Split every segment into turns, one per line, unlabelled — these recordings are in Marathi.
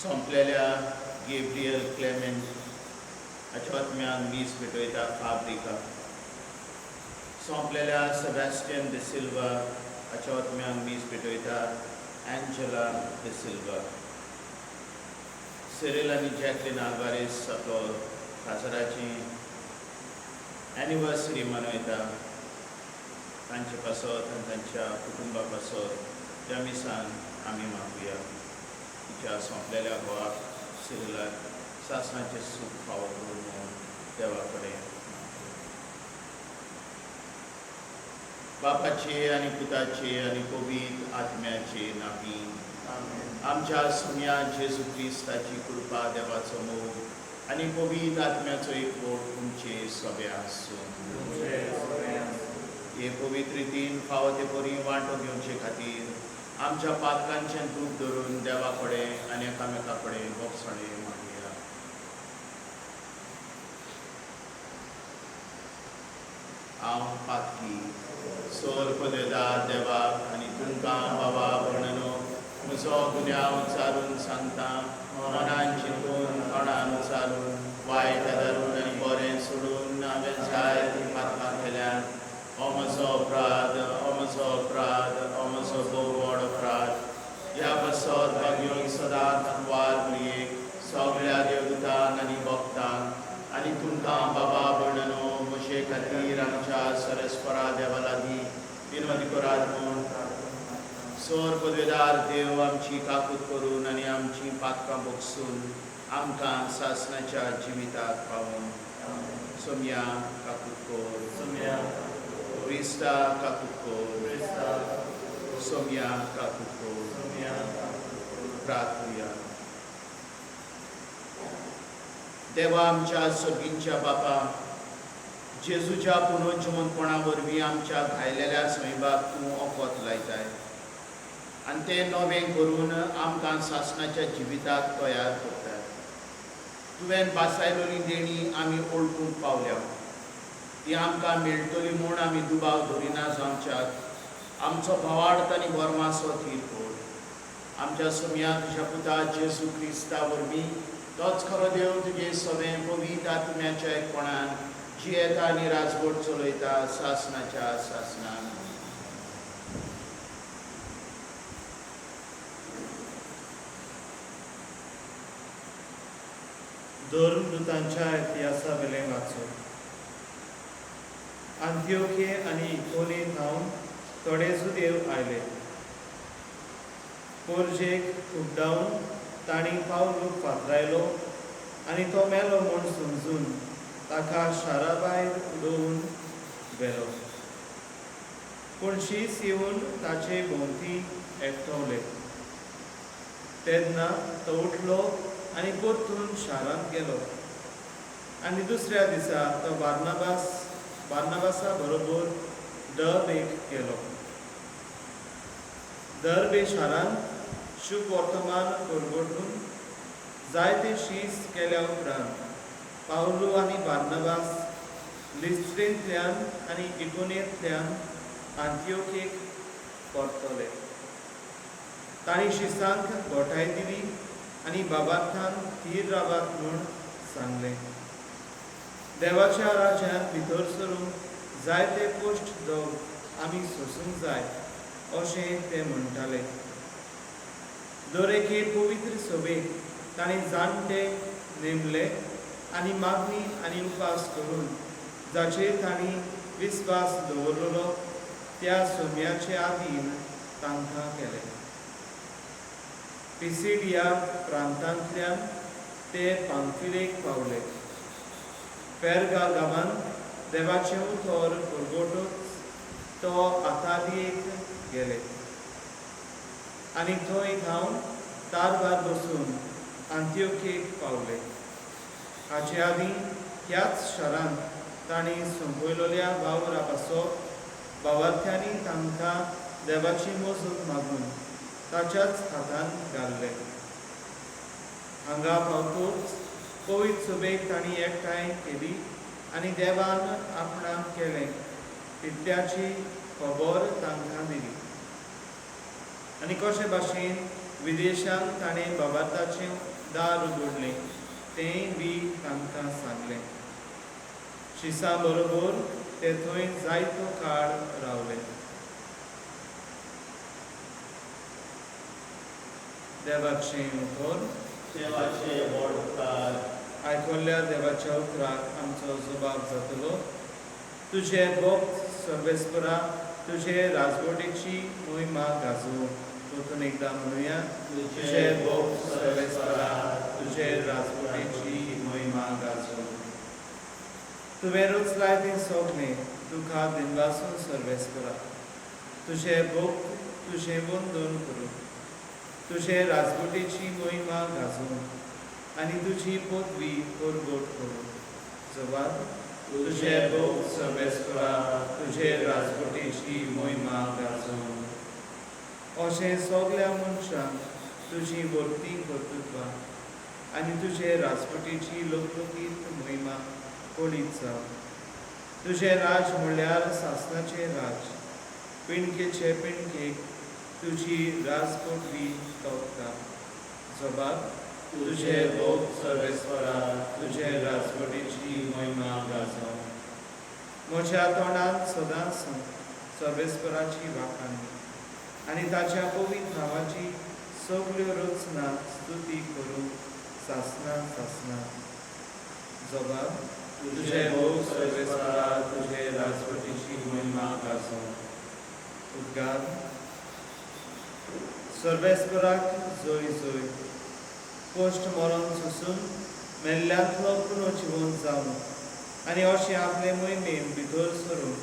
संपलेल्या गेब्रियल क्लेमेंट अचोत्म्यांक मीस भेटयता फाब्रिका. संपलेल्या सेबॅस्टियन डी सिल्वा अचोत्म्यांक मीस भेटयता एंजेला डी सिल्वा. सिरिल आनी जॅकलिन आल्वारेस आपलो खासराची एनिवर्सरी मनयता. तांचे पासत आनी तांच्या कुटुंबा पासत त्या मिसान आमी मागुया. तिच्या संपलेल्या घोवाक सिरिलाक सासणाचें सूख फावो करून देवा कडेन. बापाचे आनी पुताचे आनी पवित्र आत्म्याचे नांवी. आमच्या सुम्या जेजू क्रिस्ताची कृपा, देवाचो मोग आनी पवित्र आत्म्याचो एकवट तुमचे सगळ्या आसूं. हे पवित्र रितीन फावो ते बरी वांटो घेवचे खातीर आमच्या पातकांचें दूख धरून देवा कडेन आनी एकामेका कडेन बोगसणे मागुया. हांव पातकी सोर पदवेदार देवाक आनी तुमकां बाबा वर्णनो म्हजो गुन्यांव चारून सांगता. मनान चिंतून तोंडान उचारून वायट धरून आनी बरें सोडून हांवें जायतीं पातकां केल्यात. हो म्हजो अपराध, हो म्हजो अपराध, हो म्हजो भोव व्हड अपराध. ह्या बसत भाग्योक सदांच वार पुरयेक सगळ्या देवदूतांक आनी भक्तांक आनी तुमकां बाबा वर्णनो म्हजे खातीर आमच्या सरस्वरा देवा लागीं विनवणी करात म्हूण. सोर पदवेदार देव आमची काकूत करून आनी आमची पातकां बोगसून आमकां सासणाच्या जिविताक पावून. सोम्या काकूत कोर, सोम्या क्रिस्ता काकूत कोर, सोम्या काकूत कोर. प्रार्थुया. देवा आमच्या सगळींच्या बापा, जेजूच्या पुनर्जीवनपणा वरवीं आमच्या घायलेल्या सैबाक तूं ओकोत लायताय आनी तें नवें करून आमकां सासणाच्या जिविताक तयार करतात. तुवें बासायलोली देणी आमी ओळखूंक पावल्या. ती आमकां मेळटली म्हूण आमी दुबाव धरिना जावच्याक आमचो भवार्थ आनी बोरमासो थीर कोर. आमच्या सोम्या तुज्या पुता जेजू क्रिस्ता वरवीं तोच खरो देव तुजे सगळें पवित्र आत्म्याच्या एकपणान जियेता आनी राजवट चलयता सासणाच्या सासणान.
धर्मदूतांच्या इतिहासा वेलें वाचून. आंतियोखे आनी इकोनीत हांव थोडे सुदेव आयले. पोरजेक उड्डावन तांणी पावलूक फातरायलो आनी तो मेलो म्हूण समजून ताका शारा भायर उडोवन व्हेलो. पूण शीस येवन ताचे भोंवती एकठांवले. तेन्ना तो उठलो आनी परतून शारांत गेलो. आनी दुसऱ्या दिसा तो बार्नाबासा बरोबर दर्बेक गेलो. दर्बे शारांत शुभ वर्तमान परगटून जायते शीस केल्या उपरांत पावलो आनी बार्नाबास लिस्त्रेंतल्यान आनी इकोनेंतल्यान आंतियोखेक परतले. तांणी शिसांक घोटाय दिली आनी बाबार्थान थीर रावात म्हूण सांगलें. देवाच्या राज्यांत भितर सरूंक जायते कश्ट दोग आमी सोसूंक जाय अशें ते म्हणटाले. दर एके पवित्र सभेक तांणी जाणटे नेमले आनी मागणी आनी उपास करून जाचेर तांणी विस्वास दवरलेलो त्या सोम्याचे आदीन तांकां केले. पिसिडिया प्रांतांतल्यान ते पांफिलेक पावले. पेरगा गांवांत देवाचें उतर परगटूच तो आतालियेक गेले आनी थंय हांव तारवार बसून आंतियोखेक पावले. हाचे आदीं ह्याच शारांत तांणी संपयलोल्या वावरा पासत भावार्थ्यांनी तांकां देवाची मजत मागून ताच्याच हातांत घाल्ले. हांगा पावतूच पवित्र सभेक तांणी एकठांय केली आनी देवान आपणाक केलें इतल्याची खबर तांकां दिली. आनी कशे भाशेन विदेशांत ताणें बाबाताचें दार उगडलें तेंय बी तांकां सांगलें. शिसा बरोबर ते थंय जायतो काळ रावले. देवाचें उतर.
देवाचे व्हड उपकार.
आयकल्ल्या देवाच्या उतराक आमचो जबाब जातलो. तुझे भक्त सर्वेस्परा, तुझे राजवटीची मोहिमा गाजो. परतून एकदा म्हणुया. तुझे भक्त सर्वेस्परा, तुझे राजवटीची मोहिमा गाजो. तुवें रचलाय तें सगळें तुका दिनवासून सर्वेस्परा. तुझे भक्त तुझें वंदन करूं. तुझे राजवटीची मोहिमा गाजो आनी तुजी पदवी परगट करूं. जबाब. तुझे भक्त सर्वेस्परा, तुझे राजवटीची मोहिमा गाजो. अशें सगळ्या मनशांक तुजी वर्ती कर्तृत्वा आनी तुजे राजवटीची लोकलोकीत मोहिमा कळीत जावं. तुझे राज म्हणल्यार सासणाचें राज. पिणकेचे पिणकेक तुजी राजपदवी तोपता. जबाब. तुझे भक्त सर्वेस्परा, तुझे राजवटीची मोहिमा गाजो. म्हज्या तोंडान सदांच सर्वेस्पराची वाखाणी आनी ताच्या पवित्र नांवाची सगळ्यो रचना स्तुती करूं सासना सासना. जबाब. तुझे भक्त सर्वेस्परा, तुझे राजवटीची मोहिमा गाजो. उद्गार. सर्वेस्पराक जय जय. कश्ट मरण सोसून मेल्ल्यांतलो पुनर्जीवन जावन आनी अशें आपले मोहिमेन भितर सरून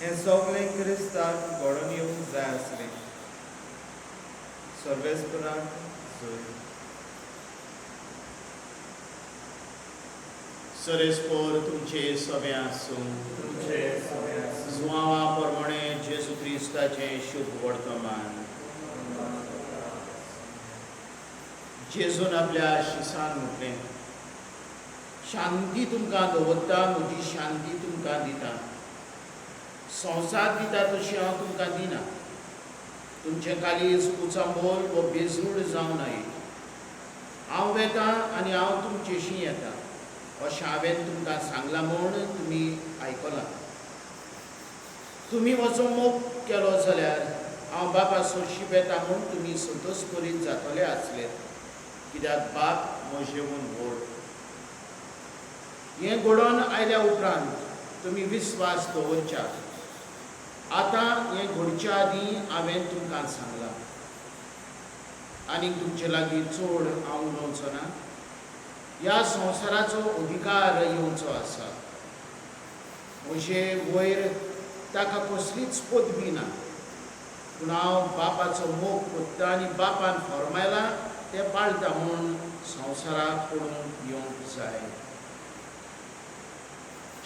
हें सगळें क्रिस्ताक घडोवन येवंक जाय आसलें. सर्वेस्पराक जय.
सरेस्पोर तुमचे सभे आसूं.
तुमचे सगळे आसूं.
सुवाळा प्रमाणे जेजू क्रिस्ताचें शुभ वर्तमान. जेजून आपल्या शिसान म्हटलें, शांती तुमकां दवरता, म्हजी शांती तुमकां दिता. संवसार दिता तशी हांव तुमकां दिना. तुमचें कालीज उचांबोल वो बेजूड जावं नये. हांव येता आनी हांव तुमचेशी येता अशें हांवें तुमकां सांगलां म्हूण तुमी आयकलां. तुमी म्हजो मोग केलो जाल्यार हांव बापा सोशीप येता म्हूण तुमी संतोश करीत जातले आसले, कित्याक बाप म्हजेवन व्हड. हें घडोवन आयल्या उपरांत तुमी विस्वास दवरच्या. आतां हें घडच्या आदीं हांवें तुमकां सांगलां. आनीक तुमचे लागीं चड हांव उलोवचो ना. ह्या संवसाराचो अधिकार येवचो आसा. म्हजे वयर ताका कसलीच पदवी ना, पूण हांव बापाचो मोग करता आनी बापान फरमायलां तें पाळटा म्हूण संवसाराक पडूंक येवंक जाय.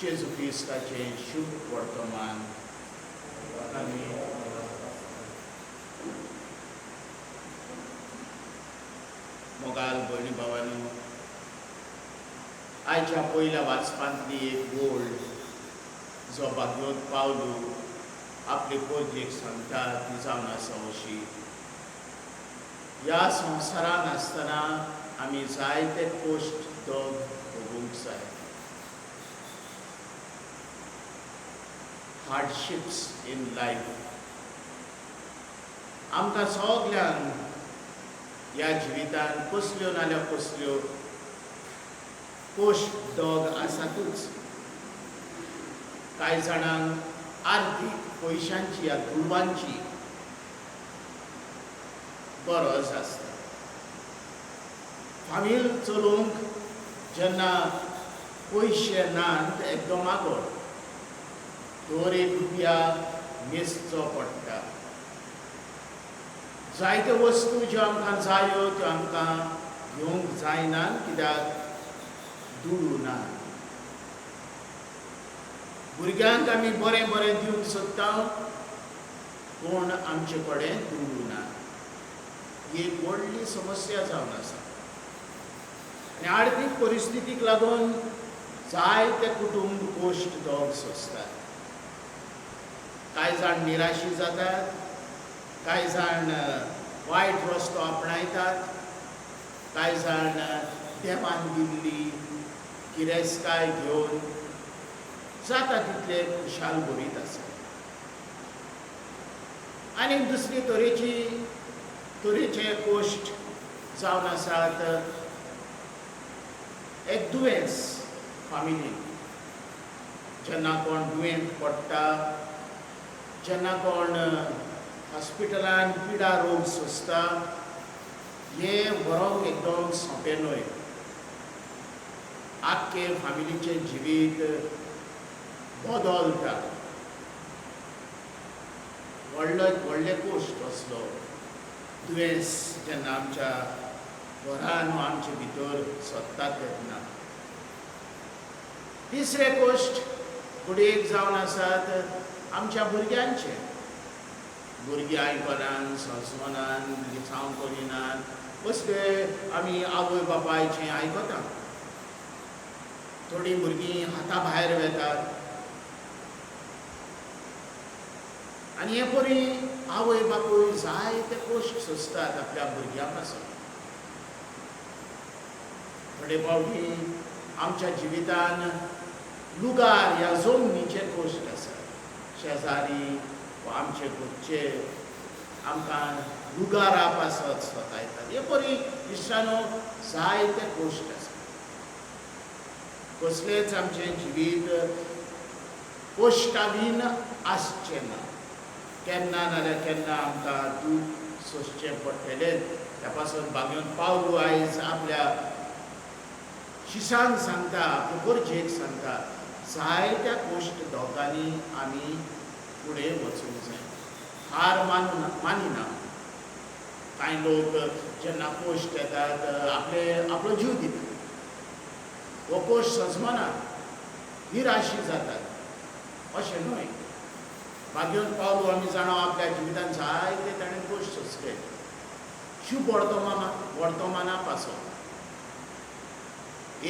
जेजू क्रिस्ताचें शुभ वर्तमान. मोगाल भयणी भावांनो, आयच्या पयल्या वाचपांतली एक गोळ जो भागवत पावलू आपले पोरजेक सांगता ती जावन आसा अशी. ह्या संवसारान आसतना आमी जायते कश्ट दोग भोगूंक जाय. Hardships in life. आमकां सगल्यांक ह्या जिवितान कसल्यो नाल्यार कसल्यो कश्ट दोग आसातूच. कांय जाणांक आर्थीक पयशांची या दुर्बांची गरज आसता. फामील चलोवंक जेन्ना पयशे नात एकदम मागोड दर एक रुपया मेजचो पडटा. जायत्यो वस्तू ज्यो आमकां जायो त्यो आमकां घेवंक जायना, कित्याक दुडू ना. भुरग्यांक आमी बरें बरें दिवंक सोदता, पूण आमचे कडेन दुडू ना. ही एक व्हडली समस्या जावन आसा. आनी आर्थीक परिस्थितीक लागून जायते कुटुंब कश्ट दोग सोंसतात. कांय जाण निराशी जातात, कांय जाण वायट रस्तो आपणायतात, कांय जाण देवान दिल्ली गिरेस्तकाय घेवन जाता तितले खुशाल भरीत आसा. आनी दुसरे तरेचे गोश्ट जावन आसात एक दुयेंस फामिलीन. जेन्ना कोण दुयेंत पडटा, जेन्ना कोण हॉस्पिटलान पिडा रोग सोंसता, हे व्हरोंक एकदम सोंपें न्हय. आख्खे फामिलीचें जिवीत बदलता. व्हडले गोश्ट असलो दुयेंस जेन्ना आमच्या घरान वा आमचे भितर सोदता तेन्ना. तिसरे गोश्ट फुडेक जावन आसात आमच्या भुरग्यांचे. भुरगीं आयकनान, संस्मरणान, लिसांव करिनात, कसले आमी आवय बापायचें आयकता. थोडीं भुरगीं हाता भायर वेतात आनी हे परी आवय बापूय जायते गोश्ट सोंसतात आपल्या भुरग्यां पासून. थोडे फावटी आमच्या जिवितान लुगार ह्या जमनीचे गोश्ट आसात. शेजारी वा आमचे घरचे आमकां लुगारा पासत स्वतायतात. हे परी इश्टानो जायते गोश्ट आसात. कसलेच आमचें जिवीत कोश्टावीन आसचें ना. केन्ना नाल्यार केन्ना आमकां दूख सोंसचें पडटलें. त्या पासून भाग्योन पावलू आयज आपल्या शिशांक सांगता, आपल्या गरजेक सांगता, जायत्या गोश्ट दोगांनी आमी फुडें वचूंक जाय. हार मानिना. कांय लोक जेन्ना गोश्ट येतात आपलो जीव दितात. हो गोश्ट सजमना, निराशी जातात. अशें न्हय. भाग्योन पावलू आमी जाणो आपल्या जिवितान जायते ताणें गोश्ट सोंसले. शुभ वर्तमाना पासून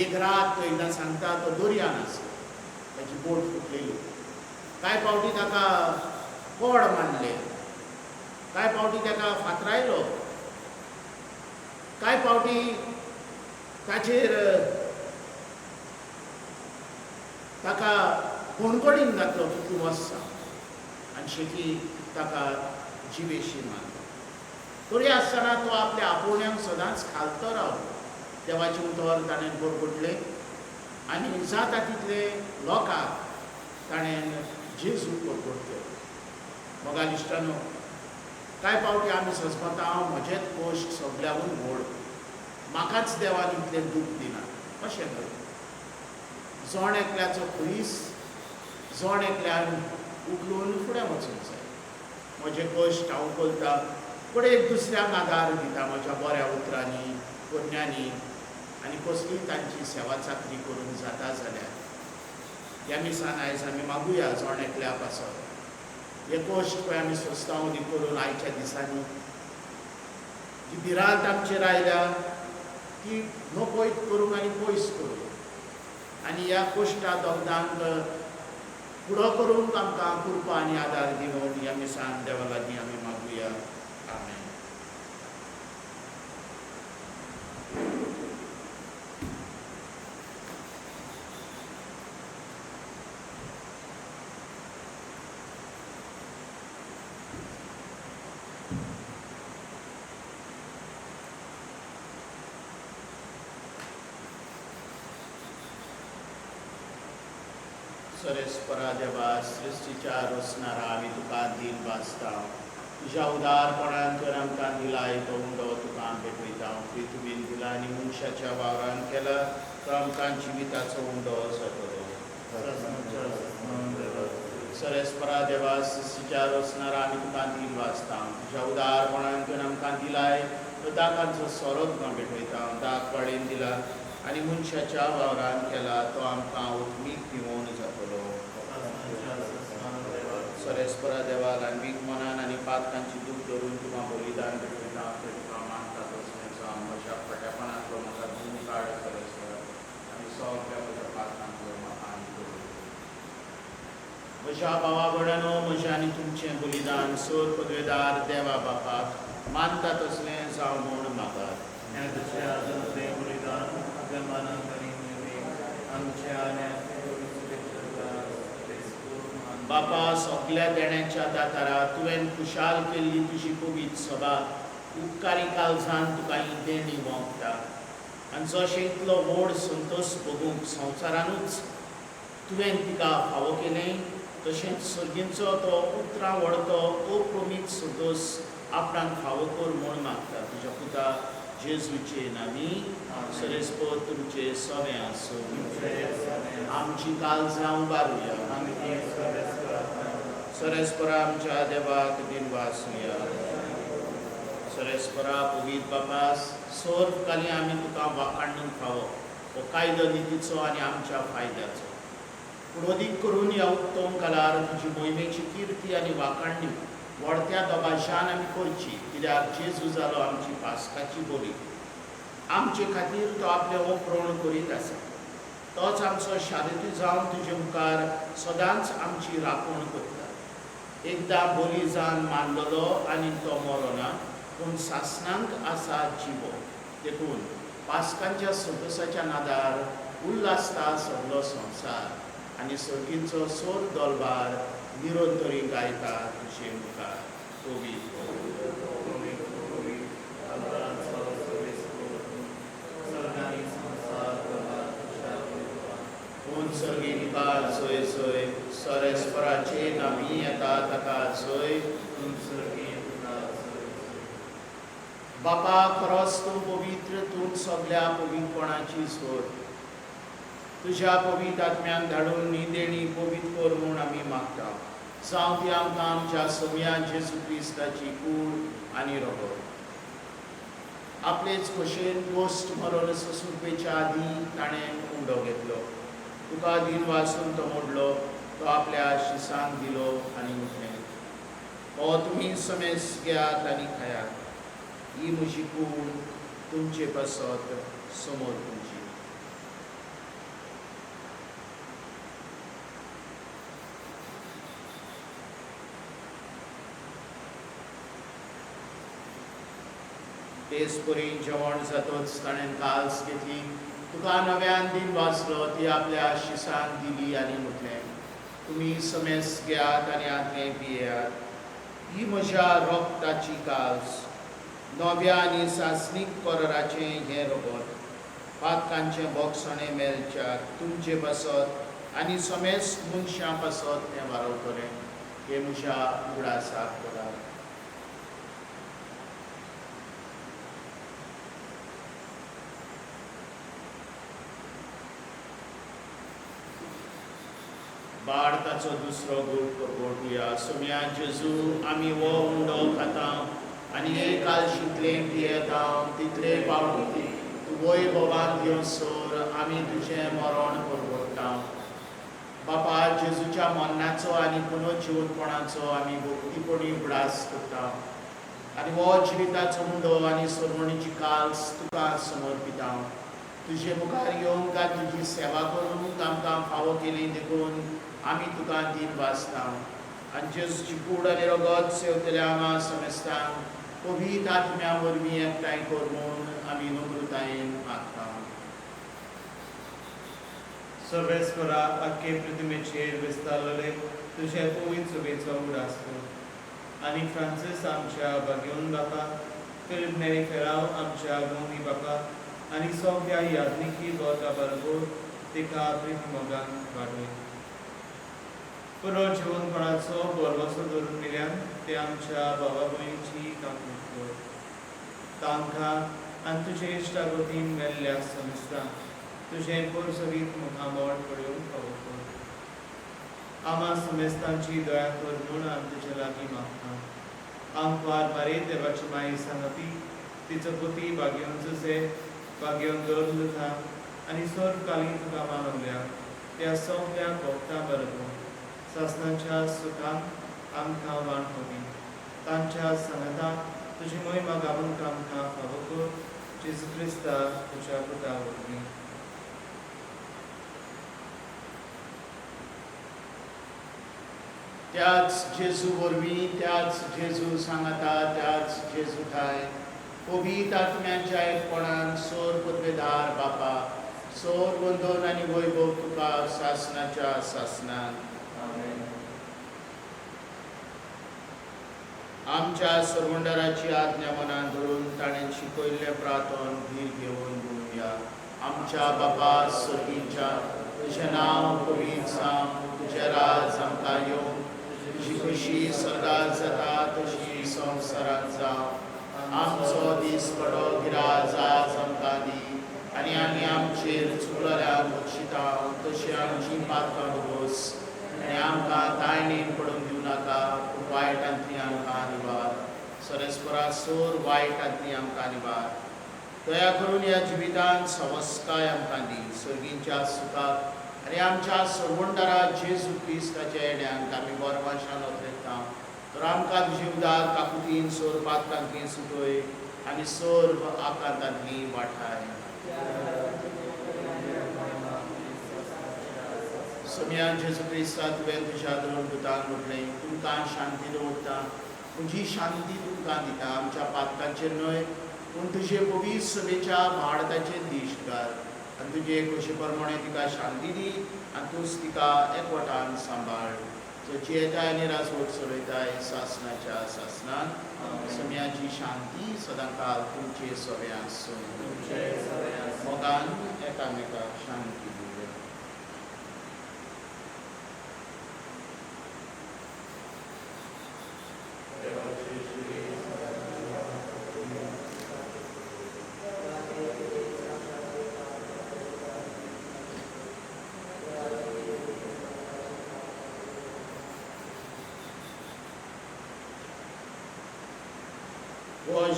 एक रात तो एकदां सांगता तो दर्यान आसा, ताची बोट फुटलेली. कांय फावटी ताका कोड मारले, कांय फावटी ताका फातरायलो, कांय फावटी ताचेर ताका कोणकोडीन घातलो कितली वर्सां आनी शेकी ताका जिवेशी मारलो. तरी आसतना तो आपल्या आपोवण्यांक सदांच खालतो रावलो. देवाचें उतर ताणें बरगुटलें आनी जाता तितले लोकांक ताणें जेजू बरगुट केलो. मोगाल इश्टानो, कांय फावटी आमी सजमता हांव म्हजेच गोश्ट सगल्याहून व्हड, म्हाकाच देवान इतलें दूख दिना. अशें न्हय. जण एकल्याचो खुरीस जण एकल्यान उखलून फुडें वचूंक जाय. म्हजे गोश्ट हांव उखलतां, पूण एक दुसऱ्यांक आदार दिता म्हज्या बऱ्या उतरांनी, पुण्यांनी आनी कसलीय तांची सेवा चाकरी करून जाता जाल्यार. ह्या मिसान आयज आमी मागुया जण एकल्या पासून. हे गोश्ट पळय आमी सोंसता उदी करून आयच्या दिसांनी जी भिरांत आमचेर आयल्या ती नपयत करूंक आनी पयस करूंक आनी ह्या गोश्टा दोगदांक फुडो करूंक आमकां कृपा आनी आदार दिवन ह्या मिसान देवा लागीं आमी मागुया. आमेन. सरेस्परा देवा, सृश्टीच्या रचणारा आमी तुका दीन वाचता. तुज्या उदारपणान तर आमकां दिलाय तो उंडो तुका भेटयता. पृथ्वीन दिला आनी मनशाच्या वावरान केला तो आमकां जिविताचो उंडो जातलो. सरेस्परा देवा, सृश्टीच्या रचणारा आमी तुका दीन वाचता. तुज्या उदारपणान तर आमकां दिलाय तो दाकांचो सोरो तुका भेटयता. दाक वाडयेन दिला आनी मनशाच्या वावरान केला तो आमकां ओतमीक पिवोवन जातलो. सरेस्परा देवा, ल्हानवीक मनान आनी पातकांची दूख धरून तुका बलिदान भेटयता. तुका मानता तसलेचो म्हज्या फट्यापणांतलो म्हाका दूख काड सरेस्परा आनी सगळ्या म्हज्या पातकांतलो म्हाका आनी करूं. म्हज्या भावा भयणांनो, म्हजें आनी तुमचें बलिदान सर पदवेदार देवा बापाक मानता तसलें जावं म्हूण मागात.
आनी तुझे आजून प्रेम बलिदान अभिमानान करी आमच्या आनी
बापा, सगल्या देण्याच्या दातारा तुवें खुशाल केल्ली तुजी पवित्र सभा उपकारी काळजान तुका ही देणी मोगता. आनी जशें इतलो व्हड संतोश भोगूंक संवसारानूच तुवें तिका फावो केलें, तशेंच सर्गींचो तो उतरां व्हडतो अप्रमीत संतोश आपणाक फावो कर म्हूण मागता. तुज्या पुता जेजूचे नामी सरेस्पत तुमचे सवें आसूं. आमची काळजां उबारुया. सरेस्परा आमच्या देवाक दिनवासुया. सरेस्परा पवित्र बापास सर्व काली आमी तुका वाखाणूंक फावो हो कायदो नितीचो आनी आमच्या फायद्याचो. पूण अदीक करून ह्या उत्तम कालार तुजी मोहिमेची कीर्ती आनी वाखाणणी व्हडत्या दबाशान आमी करची, कित्याक जेजू जालो आमची पास्काची बोली. आमचे खातीर तो आपले ओपरोण करीत आसा. तोच आमचो शारिरी जावन तुजे मुखार सदांच आमची राखण करता. एकदां बोली जावन मारलेलो आनी तो मरोना, पूण सासणांक आसा जिवो. देखून पास्कांच्या संतोशाच्या नादार उल्हासता सगलो संवसार आनी सर्गींचो सोर दोलबार निरंतरी गायता तुजे मुखार. पूण सर्गीनिका जय जय. सरेस्पराचे नामी येता ताका जय. बापा, खरोच तूं पवित्र, तूं सगल्या पवित्रपणाची सोर. तुज्या पवित्र आत्म्यान धाडून ही देणी पवित्र कर म्हूण आमी मागता. जावं ती आमकां आमच्या सोम्या जेजू क्रिस्ताची कूड आनी रगत. आपलेच खोशेन पोस्ट मरण ससूपेच्या आदीं ताणें उंडो घेतलो. तुका दिन वाचून तो मोडलो, तो आपल्या शिसांक दिलो आनी उठलें. हो तुमी समेस घेयात आनी खायात. ही म्हजी कूड तुमचे पासत समोर तुमची. बेसबरी जेवण जातच ताणें काल्स घेतली. तुका नव्यान दिन वाचलो, ती आपल्या शिसांक दिली आनी म्हटलें, तुमी समेस घेयात आनी आदलें पियेयात. ही म्हज्या रोगताची काल्स, नव्या आनी सासणीक कोराचें हें रगत. पातकांचें बोगसणें मेलच्याक तुमचे पासत आनी समेस मनशां पासत तें वारवतलें. हे म्हज्या उगडासाक करात. भारताचो दुसरो घोट घोटुया. सोम्या जेजू, आमी हो उंडो खाता आनी हे कालशींतलें पियेता तितले पावटी तूं वैभवान घेवन सोर. आमी तुजें मरण परगट्टा. बापा, जेजूच्या मरणाचो आनी पुनर्जीवनपणाचो आमी भक्तीपणी उगडास करता आनी हो जिविताचो उंडो आनी सोडवणीची काल्स तुका समर्पिता. तुजे मुखार येवंक आनी तुजी सेवा करूंक आमकां फावो केली देखून आमी तुका दिन वाचता. आनी जेजूची कूड आनी रगत सेवतल्या आमा समेस्तांक पवित्र आत्म्या वरवीं एकठांय कर म्हूण आमी नम्रतायेन मागता.
सर्वेस्परा आख्खे पृथ्वीचेर विस्तारलेले तुजे पवित्र सभेचो उगडास कर. आनी फ्रांसीस आमच्या भाग्यवन बापा, फिलिप नेरी फेराव आमच्या गोंदी बापा आनी सगळ्या याज्ञिकी गोता बरोबर तिका प्रेम मोगान वाडय. पुनर्जीवनपणाचो बोरवोसो धरून दिल्यान ते आमच्या भावा भयणीची काकूट कर. तांकां आनी तुजे इश्टागतीन मेल्ल्या समेस्तां तुजें परसवीत मुखामोड पडूंक फावो कर. आमा समेस्तांची दया कर म्हूण आमी तुजे लागीं मागता. आमकां मारे देवाची माई सांगपी तिचो पती भाग्यवन जुसे, भाग्यवन दौलता आनी सर्वकालीन तुका मानवल्या त्या सगळ्या भक्तां बरोबर सासणाच्या सुखांत आमकां वांटोवी. तांच्या सांगाताक तुजी मोहिमा गावूंक आमकां फावो कर. जेजू क्रिस्ता तुज्या पुता वरवीं.
त्याच जेजू वरवीं त्याच जेजू सांगता त्याच जेजू थाय पवित्र आत्म्याच्या एकपणान सोर पदवेदार बापा सोर वंदन आनी वैभव तुका सासनाच्या सासनान आमच्या सर्वंडराची आज्ञा मनान धरून ताणें शिकयल्लें प्रार्थन धीर घेवन म्हणुया. आमच्या बापा सर्गीच्या तुजें नांव पवित्र जावं तुजें राज आमकां येवं तुजी खुशी सर्गात जाता तशी संवसारांत जावं आमचो दीस बरो गिराज आज आमकां दी आनी आमी आमचेर चुकलेल्यांक बक्षिता तशी आमची पातकां भोस आनी आमकां तायणेन पडूंक दिवं नाका पूण वायटांतली आमकां निवार सरेस्परा सोर वायटांतली आमकां निवार दया करून ह्या जिवितांत संस्कार आमकां दी सर्गींच्या सुखाक आनी आमच्या सर्वंडरा जेजू क्रिस्ताच्या येण्याक आमी बरमाशान ओतरेता तर आमकां तुजी उदार काकुतीन सोर पातकांतली सुटय आनी सोर आकांतांतली वाठाय सोम्या जेजू क्रिस्ता तुवें तुज्या दोन दुतांक म्हटलें तुमकां शांती दवरता तुजी शांती तुमकां दिता आमच्या पातकांचेर न्हय पूण तुजे पवित्र सभेच्या भारताचेर दिश्ट घाल आनी तुजे कशे प्रमाणे तिका शांती दी आनी तूंच तिका एकवटान सांबाळ तुजी येताय आनी राजवट चलयताय सासनाच्या सासनान सम्याची शांती सदां काल तुमचे सगळ्यांक सोय मोगान एकामेकाक शांती दिवं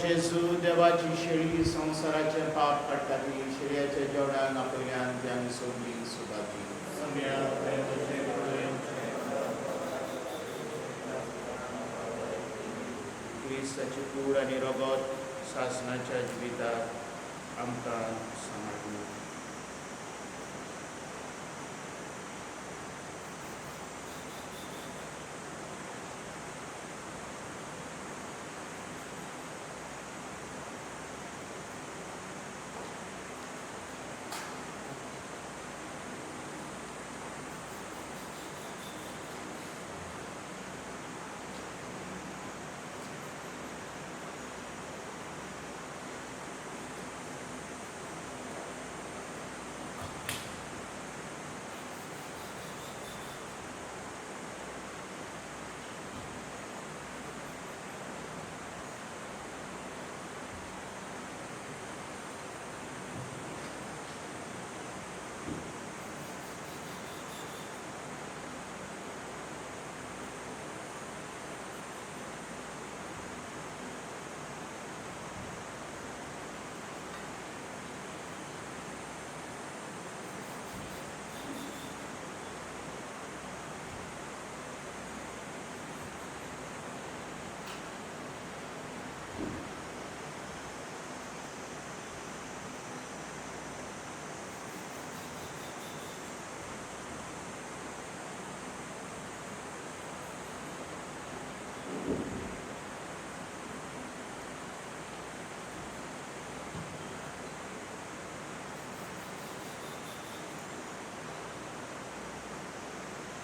जेजू देवाची शेळी संवसाराचे पाप काडटाली शेळयाच्या जेवणाक आपल्यान ती आमी सोडली सुदाची क्रिस्ताची कूड आनी रगत सासनाच्या जिविताक आमकां सांबाळूं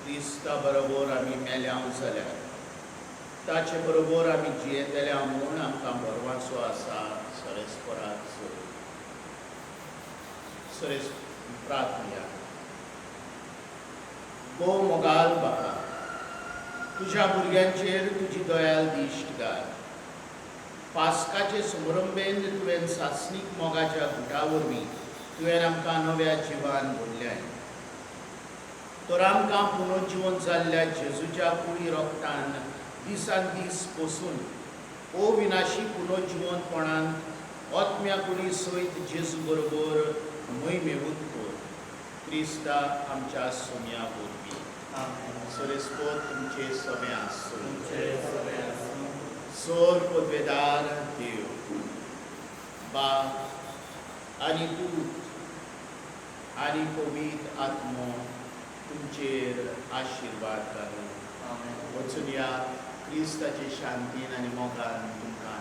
क्रिस्ता बरोबर आमी मेल्याव जाल्यार ताचे बरोबर आमी जियेतल्या म्हूण आमकां भरवंसो आसा सरेस्पराक सरेस प्रार्थया गो मोगाल बाबा तुज्या भुरग्यांचेर तुजी दयाल दिश्ट घाल पास्काचे समारंभेंत तुवें सासणीक मोगाच्या गुटा वरवीं तुवें आमकां नव्या जिवान भरल्याय तर आमकां पुनर्जीवन जाल्ल्या जेजूच्या कुळी रोगटान दिसान दीस पसून अविनाशी पुनर्जीवनपणान आत्म्या कुळी सयत जेजू बरोबर मोहिमेवूत कर क्रिस्ता आमच्या सोम्या वरवीं सरेस्पोत तुमचे समे आसूं सोर पदवेदार देव बाप आनी पूत आनी पवित्र आत्मो तुमचेर आशिर्वाद घालूं वचून या क्रिस्ताचे शांतीन आनी मोगान तुमकां